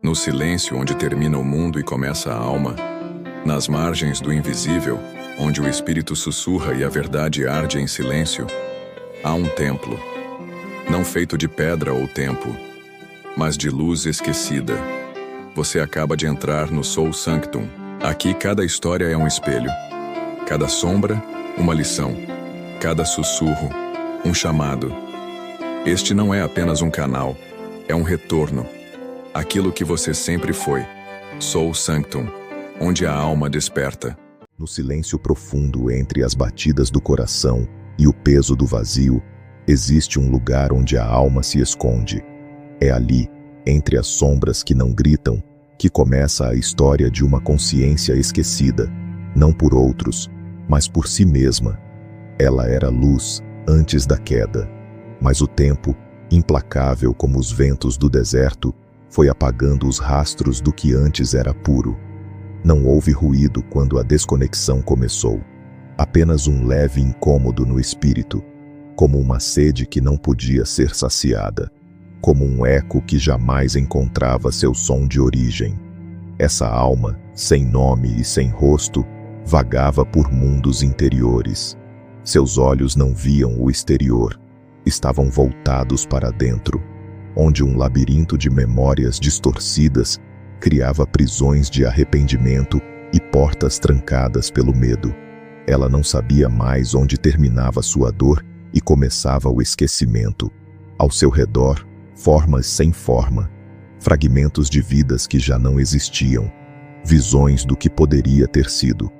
No silêncio onde termina o mundo e começa a alma, nas margens do invisível, onde o espírito sussurra e a verdade arde em silêncio, há um templo, não feito de pedra ou tempo, mas de luz esquecida. Você acaba de entrar no Soul Sanctum. Aqui cada história é um espelho, cada sombra, uma lição, cada sussurro, um chamado. Este não é apenas um canal, é um retorno. Aquilo que você sempre foi. Soul Sanctum, onde a alma desperta. No silêncio profundo entre as batidas do coração e o peso do vazio, existe um lugar onde a alma se esconde. É ali, entre as sombras que não gritam, que começa a história de uma consciência esquecida, não por outros, mas por si mesma. Ela era luz antes da queda, mas o tempo, implacável como os ventos do deserto, foi apagando os rastros do que antes era puro. Não houve ruído quando a desconexão começou. Apenas um leve incômodo no espírito, como uma sede que não podia ser saciada, como um eco que jamais encontrava seu som de origem. Essa alma, sem nome e sem rosto, vagava por mundos interiores. Seus olhos não viam o exterior, estavam voltados para dentro, onde um labirinto de memórias distorcidas criava prisões de arrependimento e portas trancadas pelo medo. Ela não sabia mais onde terminava sua dor e começava o esquecimento. Ao seu redor, formas sem forma, fragmentos de vidas que já não existiam, visões do que poderia ter sido,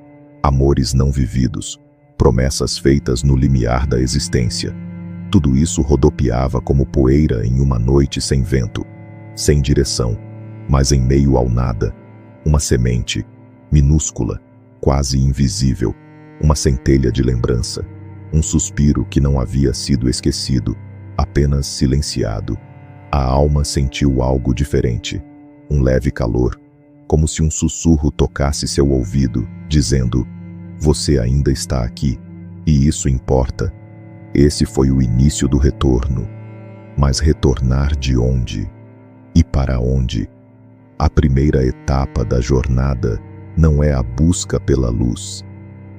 amores não vividos, promessas feitas no limiar da existência. Tudo isso rodopiava como poeira em uma noite sem vento, sem direção, mas em meio ao nada, uma semente, minúscula, quase invisível, uma centelha de lembrança, um suspiro que não havia sido esquecido, apenas silenciado. A alma sentiu algo diferente, um leve calor, como se um sussurro tocasse seu ouvido, dizendo: "Você ainda está aqui, e isso importa." Esse foi o início do retorno. Mas retornar de onde? E para onde? A primeira etapa da jornada não é a busca pela luz,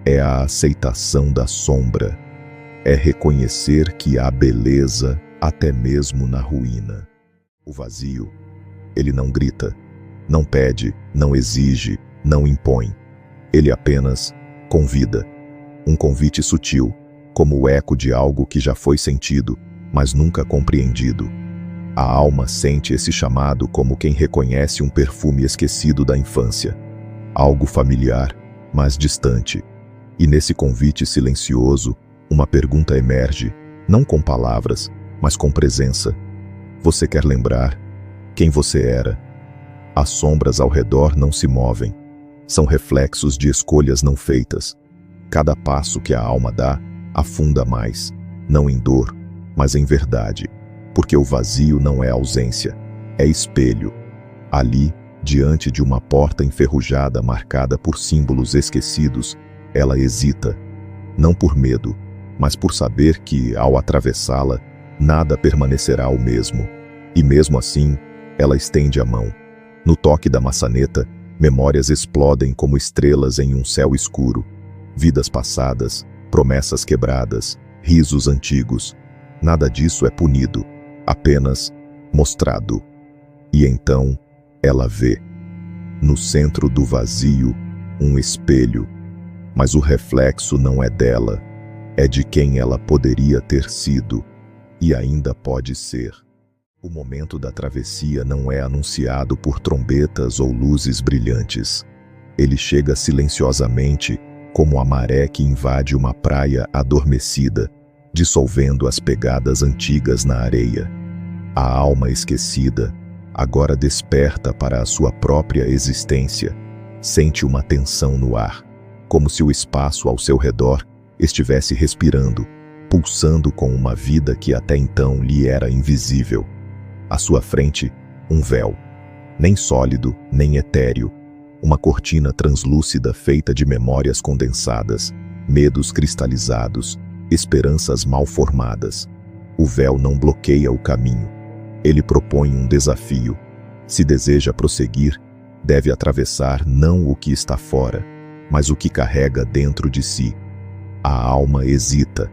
é a aceitação da sombra, é reconhecer que há beleza até mesmo na ruína. O vazio, ele não grita, não pede, não exige, não impõe. Ele apenas convida, um convite sutil, como o eco de algo que já foi sentido, mas nunca compreendido. A alma sente esse chamado como quem reconhece um perfume esquecido da infância, algo familiar, mas distante. E nesse convite silencioso, uma pergunta emerge, não com palavras, mas com presença. Você quer lembrar quem você era? As sombras ao redor não se movem. São reflexos de escolhas não feitas. Cada passo que a alma dá, afunda mais, não em dor, mas em verdade, porque o vazio não é ausência, é espelho. Ali, diante de uma porta enferrujada marcada por símbolos esquecidos, ela hesita, não por medo, mas por saber que, ao atravessá-la, nada permanecerá o mesmo. E mesmo assim, ela estende a mão. No toque da maçaneta, memórias explodem como estrelas em um céu escuro. Vidas passadas, promessas quebradas, risos antigos. Nada disso é punido, apenas mostrado. E então, ela vê, no centro do vazio, um espelho. Mas o reflexo não é dela, é de quem ela poderia ter sido, e ainda pode ser. O momento da travessia não é anunciado por trombetas ou luzes brilhantes. Ele chega silenciosamente, como a maré que invade uma praia adormecida, dissolvendo as pegadas antigas na areia. A alma esquecida, agora desperta para a sua própria existência, sente uma tensão no ar, como se o espaço ao seu redor estivesse respirando, pulsando com uma vida que até então lhe era invisível. À sua frente, um véu, nem sólido, nem etéreo, uma cortina translúcida feita de memórias condensadas, medos cristalizados, esperanças mal formadas. O véu não bloqueia o caminho. Ele propõe um desafio. Se deseja prosseguir, deve atravessar não o que está fora, mas o que carrega dentro de si. A alma hesita,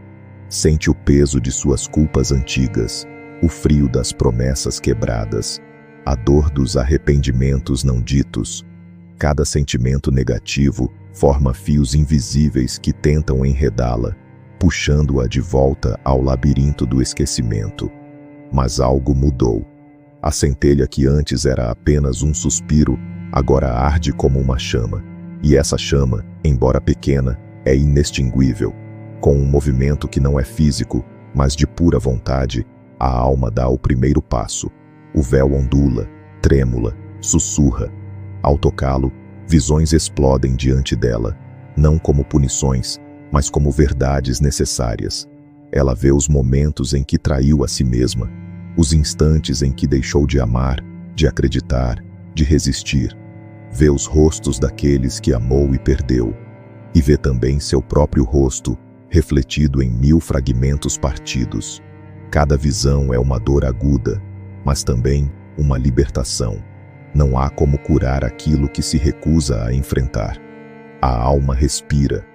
sente o peso de suas culpas antigas, o frio das promessas quebradas, a dor dos arrependimentos não ditos. Cada sentimento negativo forma fios invisíveis que tentam enredá-la, puxando-a de volta ao labirinto do esquecimento. Mas algo mudou. A centelha que antes era apenas um suspiro, agora arde como uma chama. E essa chama, embora pequena, é inextinguível. Com um movimento que não é físico, mas de pura vontade, a alma dá o primeiro passo. O véu ondula, trêmula, sussurra. Ao tocá-lo, visões explodem diante dela, não como punições, mas como verdades necessárias. Ela vê os momentos em que traiu a si mesma, os instantes em que deixou de amar, de acreditar, de resistir. Vê os rostos daqueles que amou e perdeu, e vê também seu próprio rosto, refletido em 1000 fragmentos partidos. Cada visão é uma dor aguda, mas também uma libertação. Não há como curar aquilo que se recusa a enfrentar. A alma respira,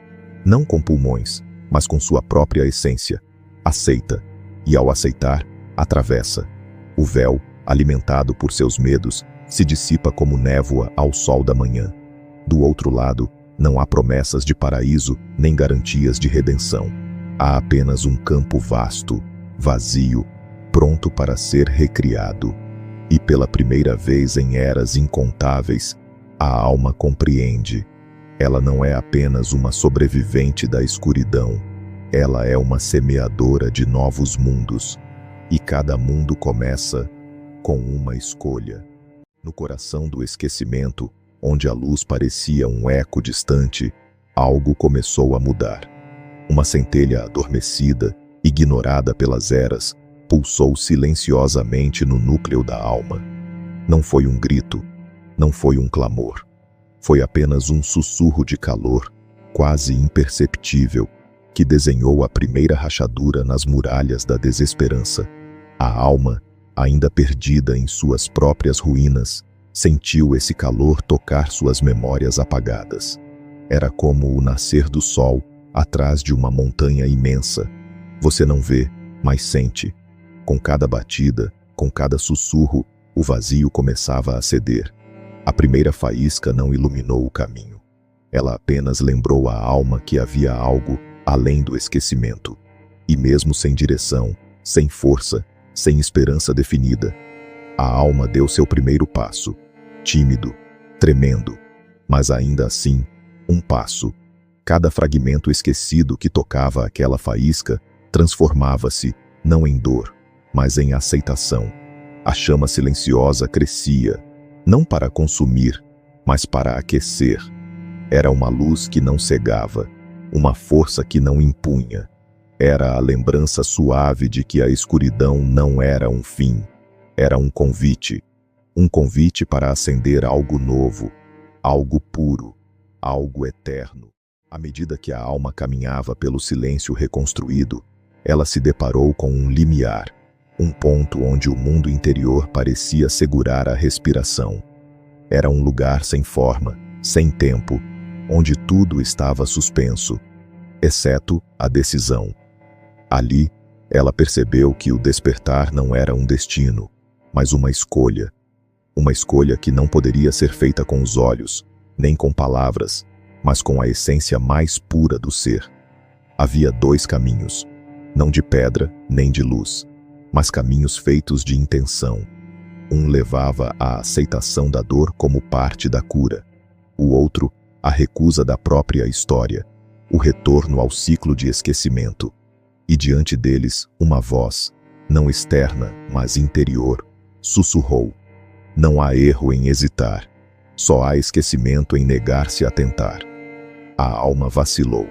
não com pulmões, mas com sua própria essência. Aceita, e ao aceitar, atravessa. O véu, alimentado por seus medos, se dissipa como névoa ao sol da manhã. Do outro lado, não há promessas de paraíso nem garantias de redenção. Há apenas um campo vasto, vazio, pronto para ser recriado. E pela primeira vez em eras incontáveis, a alma compreende. Ela não é apenas uma sobrevivente da escuridão. Ela é uma semeadora de novos mundos. E cada mundo começa com uma escolha. No coração do esquecimento, onde a luz parecia um eco distante, algo começou a mudar. Uma centelha adormecida, ignorada pelas eras, pulsou silenciosamente no núcleo da alma. Não foi um grito, não foi um clamor. Foi apenas um sussurro de calor, quase imperceptível, que desenhou a primeira rachadura nas muralhas da desesperança. A alma, ainda perdida em suas próprias ruínas, sentiu esse calor tocar suas memórias apagadas. Era como o nascer do sol atrás de uma montanha imensa. Você não vê, mas sente. Com cada batida, com cada sussurro, o vazio começava a ceder. A primeira faísca não iluminou o caminho. Ela apenas lembrou à alma que havia algo além do esquecimento. E mesmo sem direção, sem força, sem esperança definida, a alma deu seu primeiro passo, tímido, tremendo, mas ainda assim, um passo. Cada fragmento esquecido que tocava aquela faísca transformava-se, não em dor, mas em aceitação. A chama silenciosa crescia, não para consumir, mas para aquecer. Era uma luz que não cegava, uma força que não impunha. Era a lembrança suave de que a escuridão não era um fim, era um convite para acender algo novo, algo puro, algo eterno. À medida que a alma caminhava pelo silêncio reconstruído, ela se deparou com um limiar, um ponto onde o mundo interior parecia segurar a respiração. Era um lugar sem forma, sem tempo, onde tudo estava suspenso, exceto a decisão. Ali, ela percebeu que o despertar não era um destino, mas uma escolha. Uma escolha que não poderia ser feita com os olhos, nem com palavras, mas com a essência mais pura do ser. Havia 2 caminhos, não de pedra nem de luz, mas caminhos feitos de intenção. Um levava à aceitação da dor como parte da cura. O outro, a recusa da própria história, o retorno ao ciclo de esquecimento. E diante deles, uma voz, não externa, mas interior, sussurrou: não há erro em hesitar, só há esquecimento em negar-se a tentar. A alma vacilou.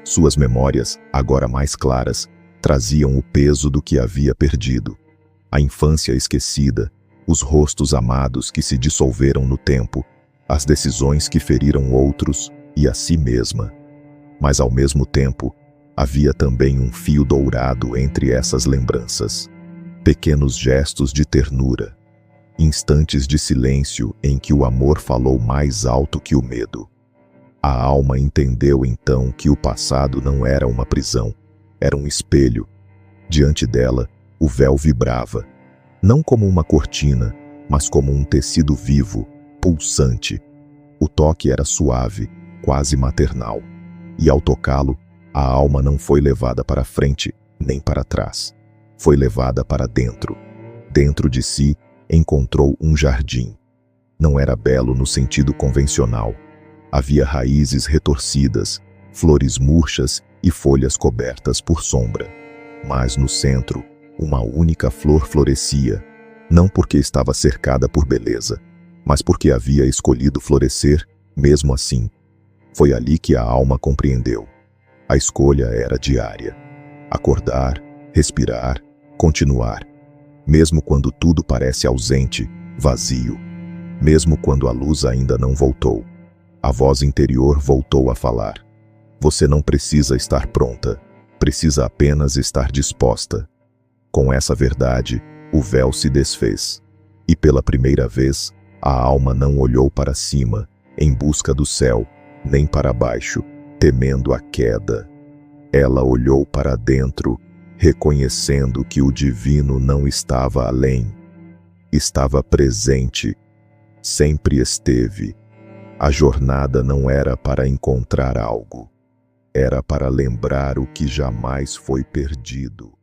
Suas memórias, agora mais claras, traziam o peso do que havia perdido. A infância esquecida, os rostos amados que se dissolveram no tempo, as decisões que feriram outros e a si mesma. Mas ao mesmo tempo, havia também um fio dourado entre essas lembranças. Pequenos gestos de ternura. instantes de silêncio em que o amor falou mais alto que o medo. A alma entendeu então que o passado não era uma prisão, era um espelho. Diante dela, o véu vibrava, não como uma cortina, mas como um tecido vivo, pulsante. O toque era suave, quase maternal, e ao tocá-lo, a alma não foi levada para frente, nem para trás. Foi levada para dentro. Dentro de si, encontrou um jardim. Não era belo no sentido convencional. Havia raízes retorcidas, flores murchas e folhas cobertas por sombra. Mas no centro, uma única flor florescia, não porque estava cercada por beleza, mas porque havia escolhido florescer, mesmo assim. Foi ali que a alma compreendeu. A escolha era diária. Acordar, respirar, continuar. Mesmo quando tudo parece ausente, vazio. Mesmo quando a luz ainda não voltou. A voz interior voltou a falar. Você não precisa estar pronta. Precisa apenas estar disposta. Com essa verdade, o véu se desfez. E pela primeira vez, a alma não olhou para cima, em busca do céu, nem para baixo, temendo a queda. Ela olhou para dentro, reconhecendo que o divino não estava além. Estava presente. Sempre esteve. A jornada não era para encontrar algo. Era para lembrar o que jamais foi perdido.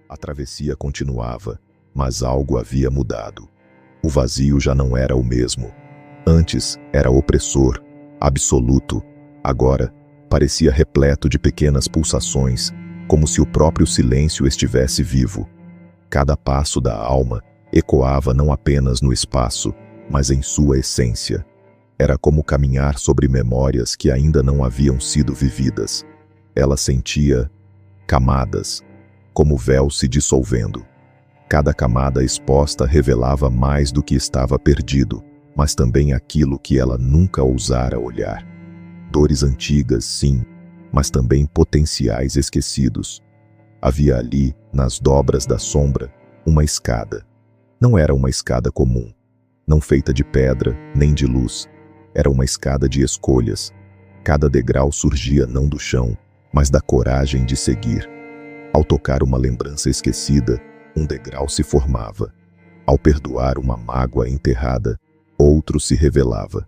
A travessia continuava, mas algo havia mudado. O vazio já não era o mesmo. Antes era opressor, absoluto. Agora parecia repleto de pequenas pulsações, como se o próprio silêncio estivesse vivo. Cada passo da alma ecoava não apenas no espaço, mas em sua essência. Era como caminhar sobre memórias que ainda não haviam sido vividas. Ela sentia camadas, como véu se dissolvendo. Cada camada exposta revelava mais do que estava perdido, mas também aquilo que ela nunca ousara olhar. Dores antigas, sim, mas também potenciais esquecidos. Havia ali, nas dobras da sombra, uma escada. Não era uma escada comum, não feita de pedra nem de luz. Era uma escada de escolhas. Cada degrau surgia não do chão, mas da coragem de seguir. Ao tocar uma lembrança esquecida, um degrau se formava. Ao perdoar uma mágoa enterrada, outro se revelava.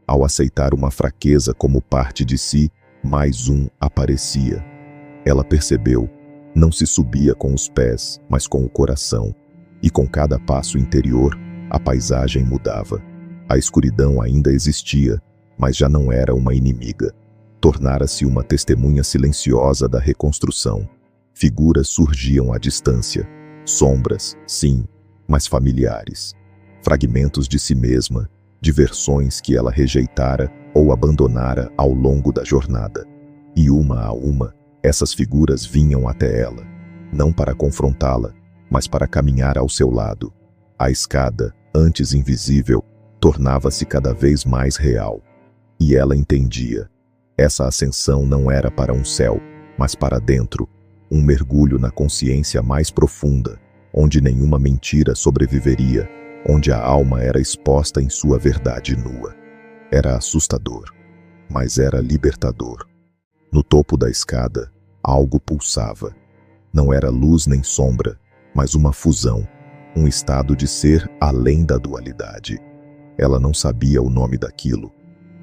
Ao aceitar uma fraqueza como parte de si, mais um aparecia. Ela percebeu, não se subia com os pés, mas com o coração. E com cada passo interior, a paisagem mudava. A escuridão ainda existia, mas já não era uma inimiga. Tornara-se uma testemunha silenciosa da reconstrução. Figuras surgiam à distância. Sombras, sim, mas familiares. Fragmentos de si mesma, de versões que ela rejeitara ou abandonara ao longo da jornada. E uma a uma, essas figuras vinham até ela, não para confrontá-la, mas para caminhar ao seu lado. A escada, antes invisível, tornava-se cada vez mais real. E ela entendia. Essa ascensão não era para um céu, mas para dentro, um mergulho na consciência mais profunda, onde nenhuma mentira sobreviveria, onde a alma era exposta em sua verdade nua. Era assustador, mas era libertador. No topo da escada, algo pulsava. Não era luz nem sombra, mas uma fusão, um estado de ser além da dualidade. Ela não sabia o nome daquilo,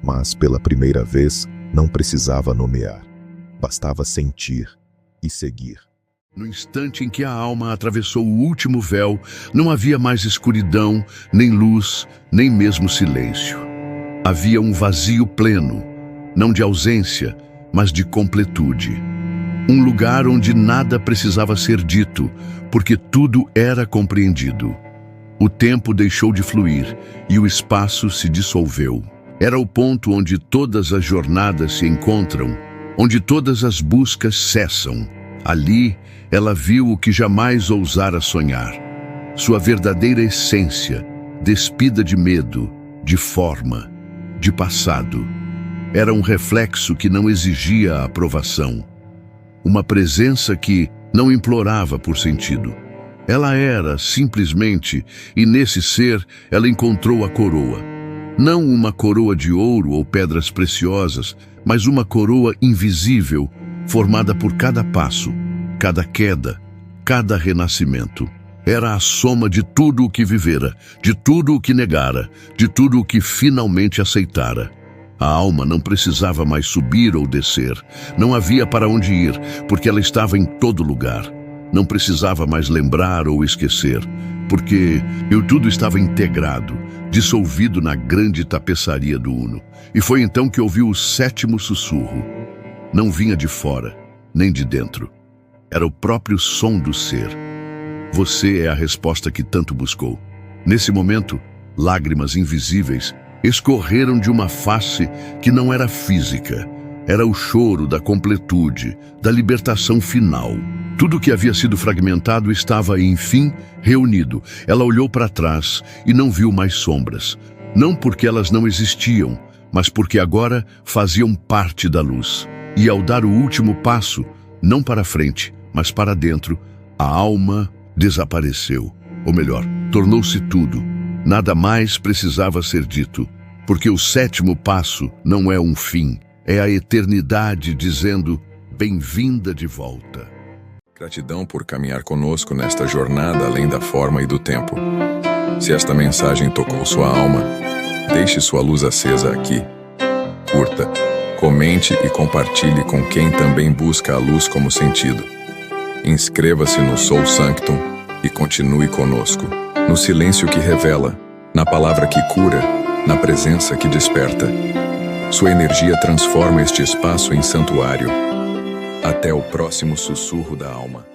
mas pela primeira vez não precisava nomear. Bastava sentir e seguir. No instante em que a alma atravessou o último véu, não havia mais escuridão, nem luz, nem mesmo silêncio. Havia um vazio pleno, não de ausência, mas de completude. Um lugar onde nada precisava ser dito, porque tudo era compreendido. O tempo deixou de fluir e o espaço se dissolveu. Era o ponto onde todas as jornadas se encontram, onde todas as buscas cessam. Ali, ela viu o que jamais ousara sonhar. Sua verdadeira essência, despida de medo, de forma, de passado. Era um reflexo que não exigia a aprovação. Uma presença que não implorava por sentido. Ela era, simplesmente, e nesse ser ela encontrou a coroa. Não uma coroa de ouro ou pedras preciosas, mas uma coroa invisível, formada por cada passo, cada queda, cada renascimento. Era a soma de tudo o que vivera, de tudo o que negara, de tudo o que finalmente aceitara. A alma não precisava mais subir ou descer, não havia para onde ir, porque ela estava em todo lugar. Não precisava mais lembrar ou esquecer, porque tudo estava integrado, dissolvido na grande tapeçaria do Uno. E foi então que ouviu o 7º sussurro. Não vinha de fora, nem de dentro. Era o próprio som do ser. Você é a resposta que tanto buscou. Nesse momento, lágrimas invisíveis escorreram de uma face que não era física. Era o choro da completude, da libertação final. Tudo que havia sido fragmentado estava, enfim, reunido. Ela olhou para trás e não viu mais sombras. Não porque elas não existiam, mas porque agora faziam parte da luz. E ao dar o último passo, não para frente, mas para dentro, a alma desapareceu. Ou melhor, tornou-se tudo. Nada mais precisava ser dito, porque o 7º passo não é um fim, é a eternidade dizendo: bem-vinda de volta. Gratidão por caminhar conosco nesta jornada além da forma e do tempo. Se esta mensagem tocou sua alma, deixe sua luz acesa aqui. Curta, comente e compartilhe com quem também busca a luz como sentido. Inscreva-se no Soul Sanctum e continue conosco, no silêncio que revela, na palavra que cura, na presença que desperta. Sua energia transforma este espaço em santuário. Até o próximo sussurro da alma.